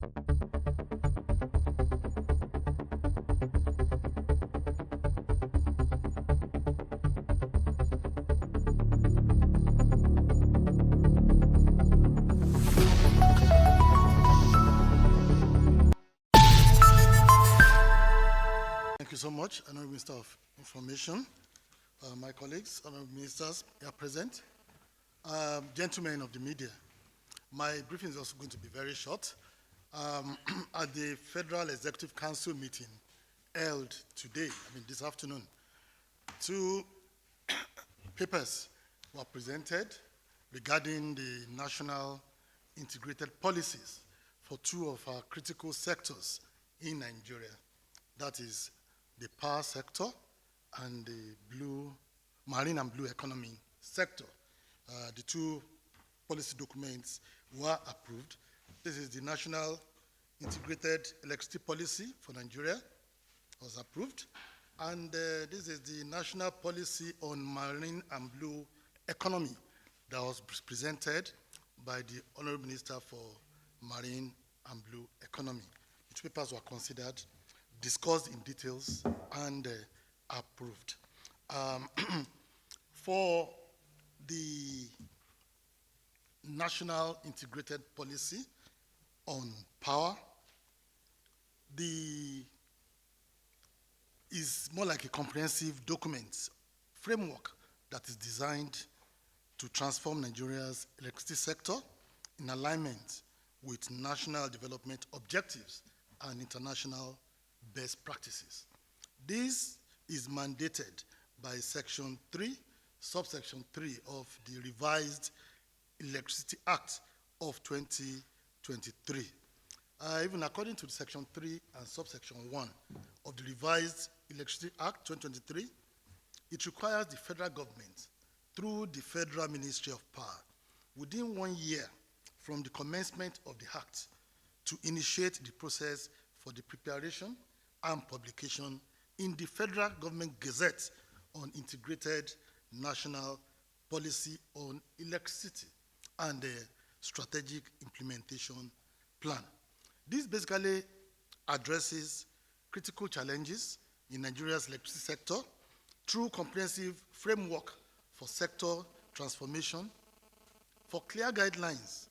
Thank you so much, Honorable Minister of Information, my colleagues, Honorable Ministers here present, gentlemen of the media. My briefing is also going to be very short. At the Federal Executive Council meeting held today, this afternoon, two papers were presented regarding the national integrated policies for two of our critical sectors in Nigeria. That is the power sector and the marine and blue economy sector. The two policy documents were approved. This is the National Integrated Electricity Policy for Nigeria, was approved. And this is the National Policy on Marine and Blue Economy that was presented by the Honorable Minister for Marine and Blue Economy. The two papers were considered, discussed in details, and approved. For the National Integrated Policy on Power, is more like a comprehensive document, framework that is designed to transform Nigeria's electricity sector in alignment with national development objectives and international best practices. This is mandated by Section 3, Subsection 3 of the Revised Electricity Act of 2023. Even according to Section 3 and Subsection 1 of the Revised Electricity Act 2023, it requires the federal government, through the Federal Ministry of Power, within 1 year from the commencement of the Act, to initiate the process for the preparation and publication in the Federal Government Gazette on Integrated National Policy on Electricity and the Strategic Implementation Plan. This basically addresses critical challenges in Nigeria's electricity sector through comprehensive framework for sector transformation, for clear guidelines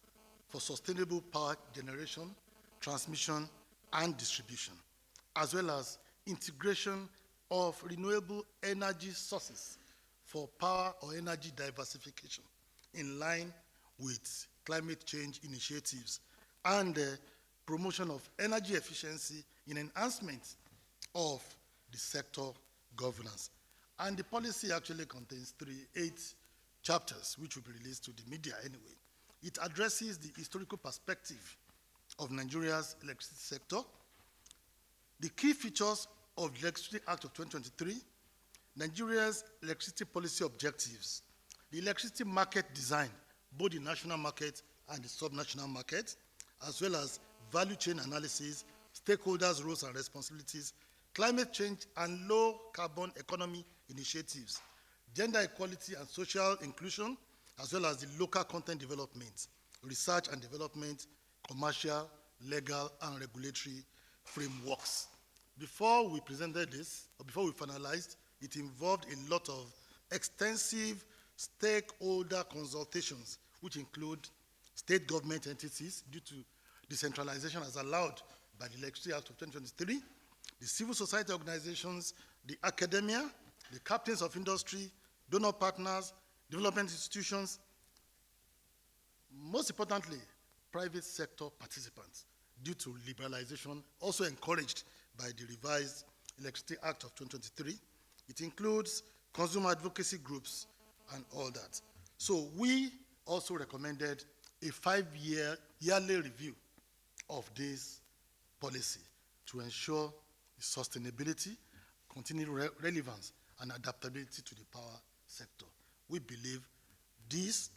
for sustainable power generation, transmission, and distribution, as well as integration of renewable energy sources for power or energy diversification in line with climate change initiatives and promotion of energy efficiency in enhancement of the sector governance. And the policy actually contains 8 chapters, which will be released to the media anyway. It addresses the historical perspective of Nigeria's electricity sector, the key features of the Electricity Act of 2023, Nigeria's electricity policy objectives, the electricity market design, both the national market and the subnational market, as well as value chain analysis, stakeholders' roles and responsibilities, climate change and low carbon economy initiatives, gender equality and social inclusion, as well as the local content development, research and development, commercial, legal, and regulatory frameworks. Before we presented this, or before we finalized, it involved a lot of extensive stakeholder consultations, which include state government entities due to decentralization as allowed by the Electricity Act of 2023, the civil society organizations, the academia, the captains of industry, donor partners, development institutions, most importantly, private sector participants, due to liberalization, also encouraged by the Revised Electricity Act of 2023. It includes consumer advocacy groups and all that. So we also recommended a 5-year yearly review of this policy to ensure sustainability, continued relevance, and adaptability to the power sector. We believe this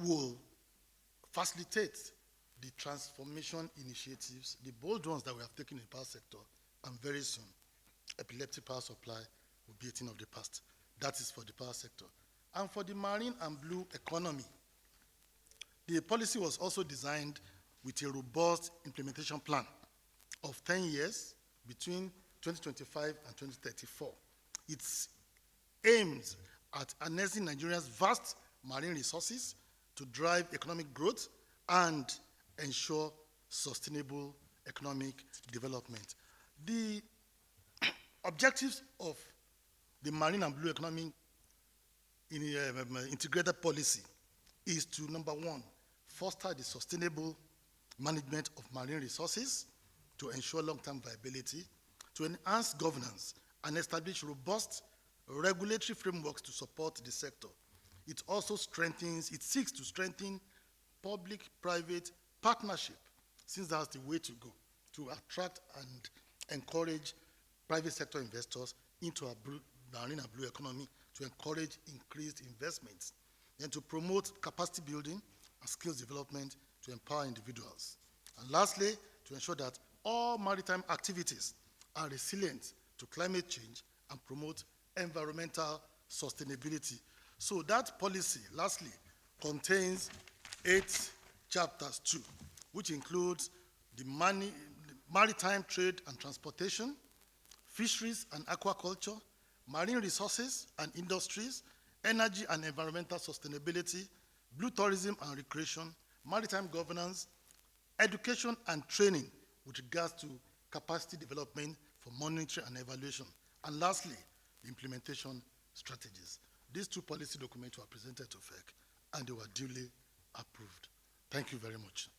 will facilitate the transformation initiatives, the bold ones that we have taken in the power sector, and very soon, epileptic power supply will be a thing of the past. That is for the power sector. And for the marine and blue economy, the policy was also designed with a robust implementation plan of 10 years between 2025 and 2034. It aims at harnessing Nigeria's vast marine resources to drive economic growth and ensure sustainable economic development. The objectives of the marine and blue economy integrated policy is to, number one, foster the sustainable management of marine resources to ensure long-term viability, to enhance governance and establish robust regulatory frameworks to support the sector. It also seeks to strengthen public-private partnership, since that's the way to go, to attract and encourage private sector investors into our marine and blue economy, to encourage increased investments, and to promote capacity building and skills development to empower individuals. And lastly, to ensure that all maritime activities are resilient to climate change and promote environmental sustainability. So that policy, lastly, contains 8 chapters too, which includes the maritime trade and transportation, fisheries and aquaculture, marine resources and industries, energy and environmental sustainability, blue tourism and recreation, maritime governance, education and training with regards to capacity development for monitoring and evaluation, and lastly, the implementation strategies. These 2 policy documents were presented to FEC and they were duly approved. Thank you very much.